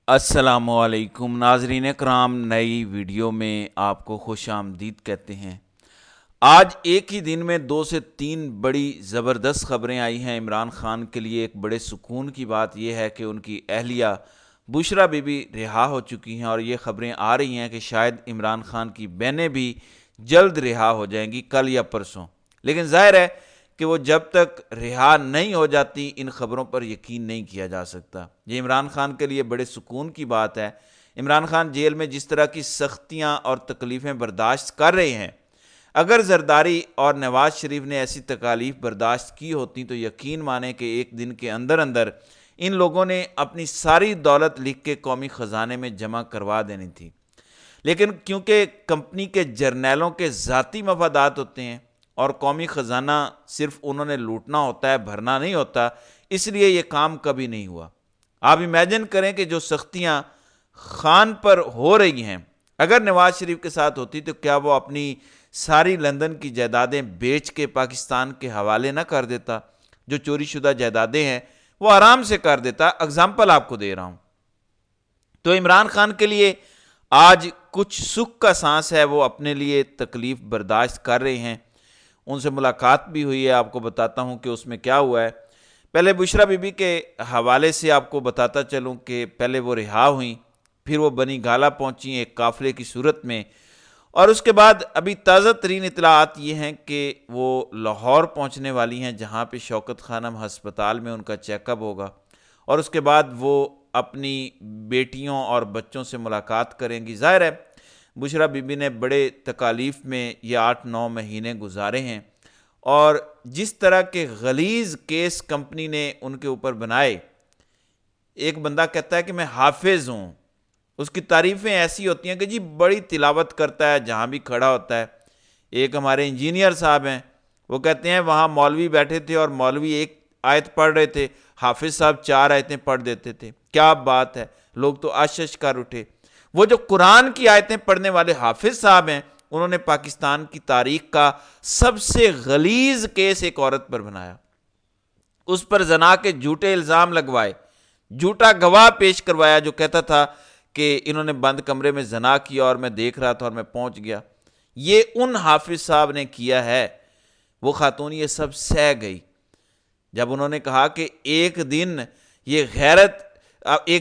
السلام علیکم ناظرین کرام، نئی ویڈیو میں آپ کو خوش آمدید کہتے ہیں۔ آج ایک ہی دن میں 2 سے 3 بڑی زبردست خبریں آئی ہیں۔ عمران خان کے لیے ایک بڑے سکون کی بات یہ ہے کہ ان کی اہلیہ بشریٰ بی بی رہا ہو چکی ہیں، اور یہ خبریں آ رہی ہیں کہ شاید عمران خان کی بہنیں بھی جلد رہا ہو جائیں گی، کل یا پرسوں۔ لیکن ظاہر ہے کہ وہ جب تک رہا نہیں ہو جاتی ان خبروں پر یقین نہیں کیا جا سکتا۔ یہ عمران خان کے لیے بڑے سکون کی بات ہے۔ عمران خان جیل میں جس طرح کی سختیاں اور تکلیفیں برداشت کر رہے ہیں، اگر زرداری اور نواز شریف نے ایسی تکالیف برداشت کی ہوتی تو یقین مانیں کہ ایک دن کے اندر اندر ان لوگوں نے اپنی ساری دولت لکھ کے قومی خزانے میں جمع کروا دینی تھی۔ لیکن کیونکہ کمپنی کے جرنیلوں کے ذاتی مفادات ہوتے ہیں اور قومی خزانہ صرف انہوں نے لوٹنا ہوتا ہے، بھرنا نہیں ہوتا، اس لیے یہ کام کبھی نہیں ہوا۔ آپ امیجن کریں کہ جو سختیاں خان پر ہو رہی ہیں، اگر نواز شریف کے ساتھ ہوتی تو کیا وہ اپنی ساری لندن کی جائیدادیں بیچ کے پاکستان کے حوالے نہ کر دیتا؟ جو چوری شدہ جائیدادیں ہیں وہ آرام سے کر دیتا۔ اگزامپل آپ کو دے رہا ہوں۔ تو عمران خان کے لیے آج کچھ سکھ کا سانس ہے، وہ اپنے لیے تکلیف برداشت کر رہے ہیں۔ ان سے ملاقات بھی ہوئی ہے، آپ کو بتاتا ہوں کہ اس میں کیا ہوا ہے۔ پہلے بشریٰ بی بی کے حوالے سے آپ کو بتاتا چلوں کہ پہلے وہ رہا ہوئیں، پھر وہ بنی گالہ پہنچی ایک قافلے کی صورت میں، اور اس کے بعد ابھی تازہ ترین اطلاعات یہ ہیں کہ وہ لاہور پہنچنے والی ہیں، جہاں پہ شوکت خانم ہسپتال میں ان کا چیک اپ ہوگا، اور اس کے بعد وہ اپنی بیٹیوں اور بچوں سے ملاقات کریں گی۔ ظاہر ہے بشریٰ بی بی نے بڑے تکالیف میں یہ 8-9 مہینے گزارے ہیں، اور جس طرح کے غلیظ کیس کمپنی نے ان کے اوپر بنائے، ایک بندہ کہتا ہے کہ میں حافظ ہوں، اس کی تعریفیں ایسی ہوتی ہیں کہ جی بڑی تلاوت کرتا ہے جہاں بھی کھڑا ہوتا ہے۔ ایک ہمارے انجینئر صاحب ہیں، وہ کہتے ہیں وہاں مولوی بیٹھے تھے اور مولوی ایک آیت پڑھ رہے تھے، حافظ صاحب 4 آیتیں پڑھ دیتے تھے۔ کیا بات ہے، لوگ تو آشش کر اٹھے۔ وہ جو قرآن کی آیتیں پڑھنے والے حافظ صاحب ہیں، انہوں نے پاکستان کی تاریخ کا سب سے غلیظ کیس ایک عورت پر بنایا، اس پر زنا کے جھوٹے الزام لگوائے، جھوٹا گواہ پیش کروایا جو کہتا تھا کہ انہوں نے بند کمرے میں زنا کیا اور میں دیکھ رہا تھا اور میں پہنچ گیا۔ یہ ان حافظ صاحب نے کیا ہے۔ وہ خاتون یہ سب سہ گئی جب انہوں نے کہا کہ ایک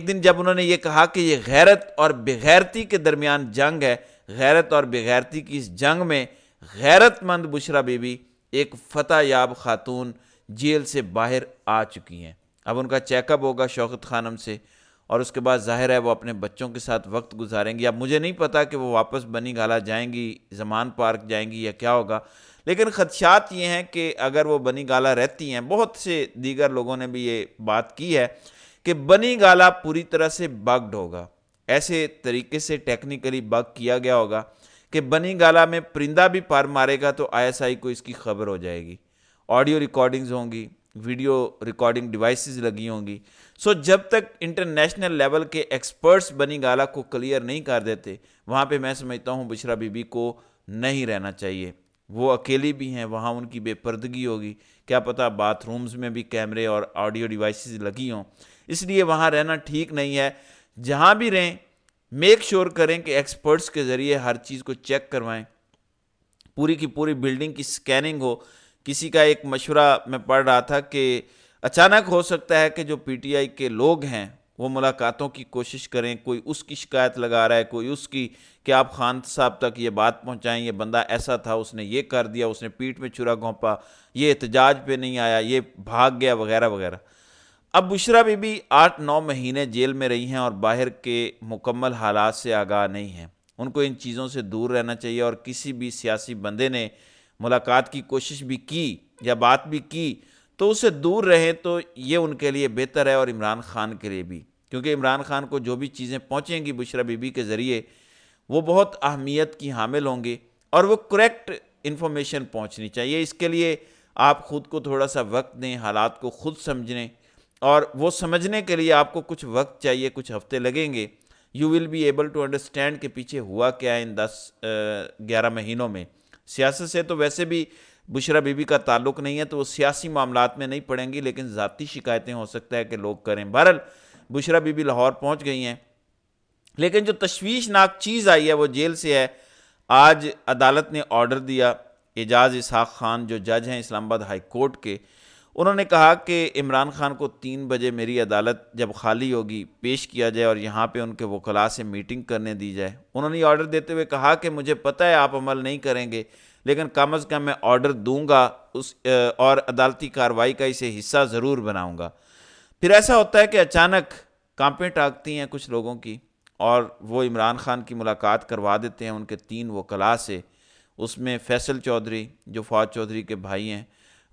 دن جب انہوں نے یہ کہا کہ یہ غیرت اور بغیرتی کے درمیان جنگ ہے، غیرت اور بغیرتی کی اس جنگ میں غیرت مند بشریٰ بی بی ایک فتح یاب خاتون جیل سے باہر آ چکی ہیں۔ اب ان کا چیک اپ ہوگا شوکت خانم سے، اور اس کے بعد ظاہر ہے وہ اپنے بچوں کے ساتھ وقت گزاریں گی۔ اب مجھے نہیں پتا کہ وہ واپس بنی گالہ جائیں گی، زمان پارک جائیں گی یا کیا ہوگا، لیکن خدشات یہ ہیں کہ اگر وہ بنی گالہ رہتی ہیں، بہت سے دیگر لوگوں نے بھی یہ بات کی ہے کہ بنی گالہ پوری طرح سے بگڈ ہوگا، ایسے طریقے سے ٹیکنیکلی بگ کیا گیا ہوگا کہ بنی گالہ میں پرندہ بھی پر مارے گا تو ISI کو اس کی خبر ہو جائے گی، آڈیو ریکارڈنگز ہوں گی، ویڈیو ریکارڈنگ ڈیوائسز لگی ہوں گی۔ جب تک انٹرنیشنل لیول کے ایکسپرٹس بنی گالہ کو کلیئر نہیں کر دیتے، وہاں پہ میں سمجھتا ہوں بشریٰ بی بی کو نہیں رہنا چاہیے۔ وہ اکیلی بھی ہیں، وہاں ان کی بے پردگی ہوگی، کیا پتہ باتھ رومز میں بھی کیمرے اور آڈیو ڈیوائسز لگی ہوں، اس لیے وہاں رہنا ٹھیک نہیں ہے۔ جہاں بھی رہیں میک شور کریں کہ ایکسپرٹس کے ذریعے ہر چیز کو چیک کروائیں، پوری کی پوری بلڈنگ کی سکیننگ ہو۔ کسی کا ایک مشورہ میں پڑھ رہا تھا کہ اچانک ہو سکتا ہے کہ جو PTI کے لوگ ہیں وہ ملاقاتوں کی کوشش کریں، کوئی اس کی شکایت لگا رہا ہے، کوئی اس کی، کہ آپ خان صاحب تک یہ بات پہنچائیں، یہ بندہ ایسا تھا، اس نے یہ کر دیا، اس نے پیٹھ میں چھرا گھونپا، یہ احتجاج پہ نہیں آیا، یہ بھاگ گیا، وغیرہ وغیرہ۔ اب بشریٰ بی بی 8-9 مہینے جیل میں رہی ہیں اور باہر کے مکمل حالات سے آگاہ نہیں ہیں۔ ان کو ان چیزوں سے دور رہنا چاہیے، اور کسی بھی سیاسی بندے نے ملاقات کی کوشش بھی کی یا بات بھی کی تو اس سے دور رہیں تو یہ ان کے لیے بہتر ہے، اور عمران خان کے لیے بھی، کیونکہ عمران خان کو جو بھی چیزیں پہنچیں گی بشریٰ بی بی کے ذریعے وہ بہت اہمیت کی حامل ہوں گی، اور وہ کریکٹ انفارمیشن پہنچنی چاہیے۔ اس کے لیے آپ خود کو تھوڑا سا وقت دیں، حالات کو خود سمجھیں، اور وہ سمجھنے کے لیے آپ کو کچھ وقت چاہیے، کچھ ہفتے لگیں گے۔ You will be able to understand کہ پیچھے ہوا کیا ہے ان 10-11 مہینوں میں۔ سیاست سے تو ویسے بھی بشریٰ بی بی کا تعلق نہیں ہے، تو وہ سیاسی معاملات میں نہیں پڑیں گی، لیکن ذاتی شکایتیں ہو سکتا ہے کہ لوگ کریں۔ بہرحال بشریٰ بی بی لاہور پہنچ گئی ہیں، لیکن جو تشویشناک چیز آئی ہے وہ جیل سے ہے۔ آج عدالت نے آرڈر دیا، اعجاز اسحاق خان جو جج ہیں اسلام آباد ہائی کورٹ کے، انہوں نے کہا کہ عمران خان کو 3 بجے میری عدالت جب خالی ہوگی پیش کیا جائے اور یہاں پہ ان کے وکلاء سے میٹنگ کرنے دی جائے۔ انہوں نے یہ آرڈر دیتے ہوئے کہا کہ مجھے پتہ ہے آپ عمل نہیں کریں گے، لیکن کم از کم میں آرڈر دوں گا اور عدالتی کارروائی کا اسے حصہ ضرور بناؤں گا۔ پھر ایسا ہوتا ہے کہ اچانک کانپیں ٹاکتی ہیں کچھ لوگوں کی، اور وہ عمران خان کی ملاقات کروا دیتے ہیں ان کے 3 وکلاء سے۔ اس میں فیصل چودھری جو فواد چودھری کے بھائی ہیں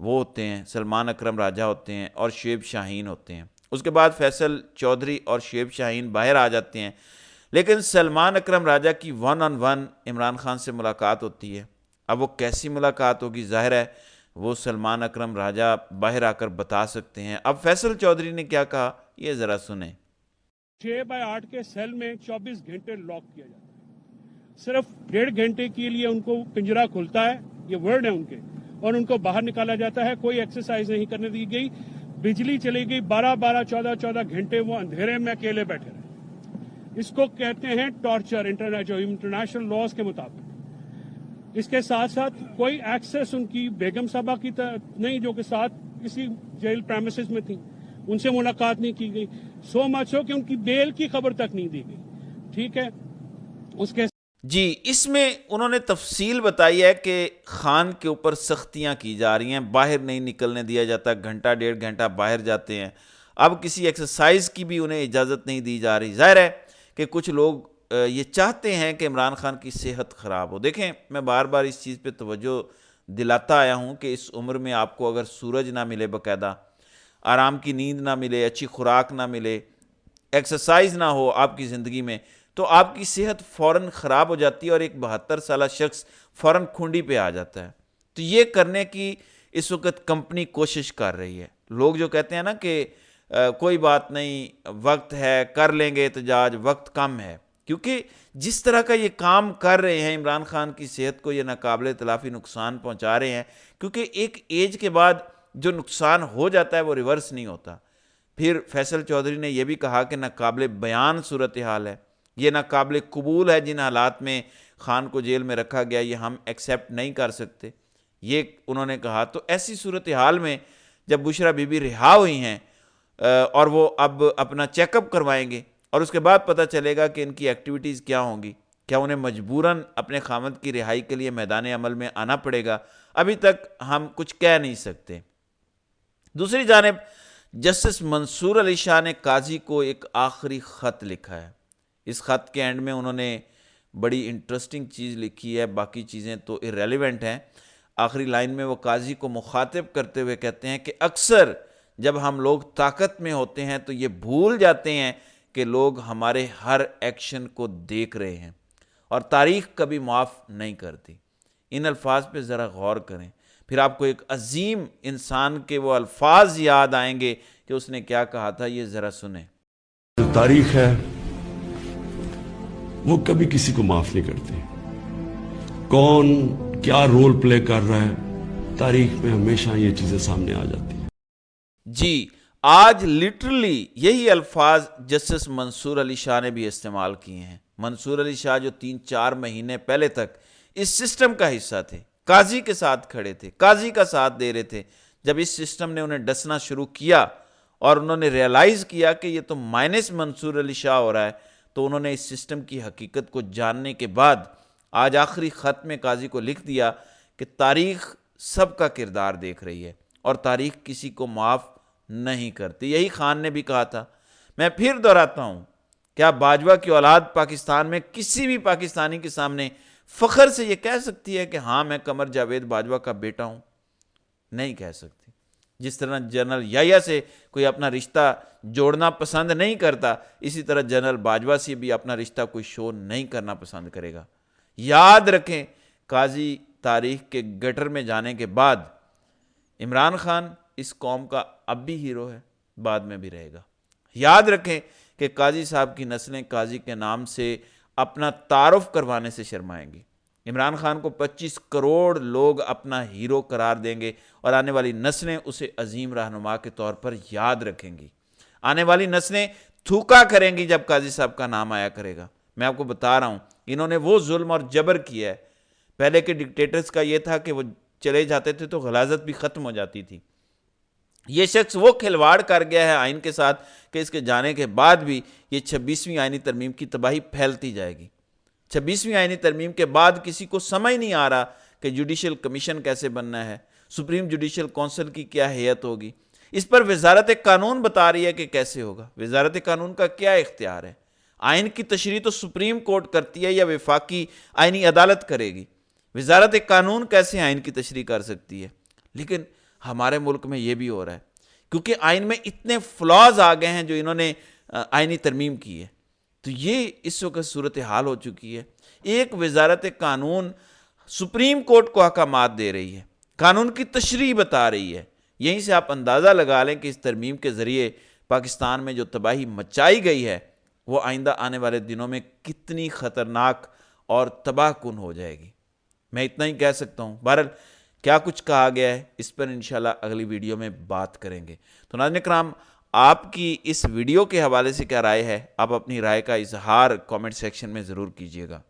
وہ ہوتے ہیں، سلمان اکرم راجہ ہوتے ہیں، اور شعیب شاہین ہوتے ہیں۔ اس کے بعد فیصل چودھری اور شعیب شاہین باہر آ جاتے ہیں، لیکن سلمان اکرم راجہ کی 1 on 1 عمران خان سے ملاقات ہوتی ہے۔ اب وہ کیسی ملاقات ہوگی ظاہر ہے وہ سلمان اکرم راجہ باہر آ کر بتا سکتے ہیں۔ اب فیصل چودھری نے کیا کہا یہ ذرا سنیں۔ 6x8 کے سیل میں 24 گھنٹے لاک کیا جاتا ہے، صرف 1.5 گھنٹے کے لیے ان کو پنجرا کھلتا ہے، یہ ورڈ ہے ان کے، اور ان کو باہر نکالا جاتا ہے۔ کوئی ایکسرسائز نہیں کرنے دی گئی، بجلی چلی گئی، 12 14 گھنٹے وہ اندھیرے میں اکیلے بیٹھے رہے۔ اس کو کہتے ہیں ٹارچر انٹرنیشنل لاز کے مطابق۔ اس کے ساتھ ساتھ کوئی ایکسیس ان کی بیگم صاحبہ کی نہیں جو کہ ساتھ کسی جیل پریمیسز میں تھیں، ان سے ملاقات نہیں کی گئی، سو مچ ہو کہ ان کی بیل کی خبر تک نہیں دی گئی۔ ٹھیک ہے، اس کے جی اس میں انہوں نے تفصیل بتائی ہے کہ خان کے اوپر سختیاں کی جا رہی ہیں، باہر نہیں نکلنے دیا جاتا، گھنٹہ 1.5 گھنٹہ باہر جاتے ہیں، اب کسی ایکسرسائز کی بھی انہیں اجازت نہیں دی جا رہی۔ ظاہر ہے کہ کچھ لوگ یہ چاہتے ہیں کہ عمران خان کی صحت خراب ہو۔ دیکھیں میں بار بار اس چیز پہ توجہ دلاتا آیا ہوں کہ اس عمر میں آپ کو اگر سورج نہ ملے، باقاعدہ آرام کی نیند نہ ملے، اچھی خوراک نہ ملے، ایکسرسائز نہ ہو آپ کی زندگی میں، تو آپ کی صحت فوراً خراب ہو جاتی ہے اور ایک 72 سالہ شخص فوراً کھنڈی پہ آ جاتا ہے۔ تو یہ کرنے کی اس وقت کمپنی کوشش کر رہی ہے۔ لوگ جو کہتے ہیں نا کہ کوئی بات نہیں، وقت ہے، کر لیں گے احتجاج، وقت کم ہے، کیونکہ جس طرح کا یہ کام کر رہے ہیں عمران خان کی صحت کو یہ ناقابل تلافی نقصان پہنچا رہے ہیں، کیونکہ ایک ایج کے بعد جو نقصان ہو جاتا ہے وہ ریورس نہیں ہوتا۔ پھر فیصل چودھری نے یہ بھی کہا کہ ناقابل بیان صورتحال ہے، یہ ناقابل قبول ہے، جن حالات میں خان کو جیل میں رکھا گیا یہ ہم ایکسیپٹ نہیں کر سکتے، یہ انہوں نے کہا۔ تو ایسی صورتحال میں جب بشرا بی بی رہا ہوئی ہیں اور وہ اب اپنا چیک اپ کروائیں گے اور اس کے بعد پتہ چلے گا کہ ان کی ایکٹیویٹیز کیا ہوں گی، کیا انہیں مجبوراً اپنے خامد کی رہائی کے لیے میدان عمل میں آنا پڑے گا، ابھی تک ہم کچھ کہہ نہیں سکتے۔ دوسری جانب جسٹس منصور علی شاہ نے قاضی کو ایک آخری خط لکھا ہے۔ اس خط کے اینڈ میں انہوں نے بڑی انٹرسٹنگ چیز لکھی ہے، باقی چیزیں تو irrelevant ہیں۔ آخری لائن میں وہ قاضی کو مخاطب کرتے ہوئے کہتے ہیں کہ اکثر جب ہم لوگ طاقت میں ہوتے ہیں تو یہ بھول جاتے ہیں کہ لوگ ہمارے ہر ایکشن کو دیکھ رہے ہیں اور تاریخ کبھی معاف نہیں کرتی۔ ان الفاظ پہ ذرا غور کریں، پھر آپ کو ایک عظیم انسان کے وہ الفاظ یاد آئیں گے کہ اس نے کیا کہا تھا، یہ ذرا سنیں۔ جو تاریخ ہے وہ کبھی کسی کو معاف نہیں کرتی، کون کیا رول پلے کر رہا ہے، تاریخ میں ہمیشہ یہ چیزیں سامنے آ جاتی ہیں۔ جی آج لٹرلی یہی الفاظ جسٹس منصور علی شاہ نے بھی استعمال کیے ہیں۔ منصور علی شاہ جو 3-4 مہینے پہلے تک اس سسٹم کا حصہ تھے، قاضی کے ساتھ کھڑے تھے، قاضی کا ساتھ دے رہے تھے، جب اس سسٹم نے انہیں ڈسنا شروع کیا اور انہوں نے ریئلائز کیا کہ یہ تو مائنس منصور علی شاہ ہو رہا ہے، تو انہوں نے اس سسٹم کی حقیقت کو جاننے کے بعد آج آخری خط میں قاضی کو لکھ دیا کہ تاریخ سب کا کردار دیکھ رہی ہے اور تاریخ کسی کو معاف نہیں کرتی۔ یہی خان نے بھی کہا تھا۔ میں پھر دہراتا ہوں، کیا باجوہ کی اولاد پاکستان میں کسی بھی پاکستانی کے سامنے فخر سے یہ کہہ سکتی ہے کہ ہاں میں قمر جاوید باجوہ کا بیٹا ہوں؟ نہیں کہہ سکتی۔ جس طرح جنرل یحییٰ سے کوئی اپنا رشتہ جوڑنا پسند نہیں کرتا، اسی طرح جنرل باجوہ سے بھی اپنا رشتہ کوئی شو نہیں کرنا پسند کرے گا۔ یاد رکھیں، قاضی تاریخ کے گٹر میں جانے کے بعد عمران خان اس قوم کا اب بھی ہیرو ہے، بعد میں بھی رہے گا۔ یاد رکھیں کہ قاضی صاحب کی نسلیں قاضی کے نام سے اپنا تعارف کروانے سے شرمائیں گی۔ عمران خان کو 25 کروڑ لوگ اپنا ہیرو قرار دیں گے اور آنے والی نسلیں اسے عظیم رہنما کے طور پر یاد رکھیں گی۔ آنے والی نسلیں تھوکا کریں گی جب قاضی صاحب کا نام آیا کرے گا۔ میں آپ کو بتا رہا ہوں انہوں نے وہ ظلم اور جبر کیا ہے، پہلے کے ڈکٹیٹرز کا یہ تھا کہ وہ چلے جاتے تھے تو غلاظت بھی ختم ہو جاتی تھی۔ یہ شخص وہ کھلواڑ کر گیا ہے آئین کے ساتھ کہ اس کے جانے کے بعد بھی یہ 26ویں آئینی ترمیم کی تباہی پھیلتی جائے گی۔ 26ویں آئینی ترمیم کے بعد کسی کو سمجھ نہیں آ رہا کہ جوڈیشل کمیشن کیسے بننا ہے، سپریم جوڈیشل کونسل کی کیا حیثیت ہوگی۔ اس پر وزارت قانون بتا رہی ہے کہ کیسے ہوگا۔ وزارت قانون کا کیا اختیار ہے؟ آئین کی تشریح تو سپریم کورٹ کرتی ہے یا وفاقی آئینی عدالت کرے گی؟ وزارت قانون کیسے آئین کی تشریح کر سکتی ہے؟ لیکن ہمارے ملک میں یہ بھی ہو رہا ہے کیونکہ آئین میں اتنے فلاز آ گئے ہیں جو انہوں نے آئینی ترمیم کی ہے، تو یہ اس وقت صورتحال ہو چکی ہے۔ ایک وزارت قانون سپریم کورٹ کو احکامات دے رہی ہے، قانون کی تشریح بتا رہی ہے۔ یہیں سے آپ اندازہ لگا لیں کہ اس ترمیم کے ذریعے پاکستان میں جو تباہی مچائی گئی ہے وہ آئندہ آنے والے دنوں میں کتنی خطرناک اور تباہ کن ہو جائے گی۔ میں اتنا ہی کہہ سکتا ہوں۔ بہرحال کیا کچھ کہا گیا ہے اس پر انشاءاللہ اگلی ویڈیو میں بات کریں گے۔ تو ناظرین کرام، آپ کی اس ویڈیو کے حوالے سے کیا رائے ہے؟ آپ اپنی رائے کا اظہار کامنٹ سیکشن میں ضرور کیجیے گا۔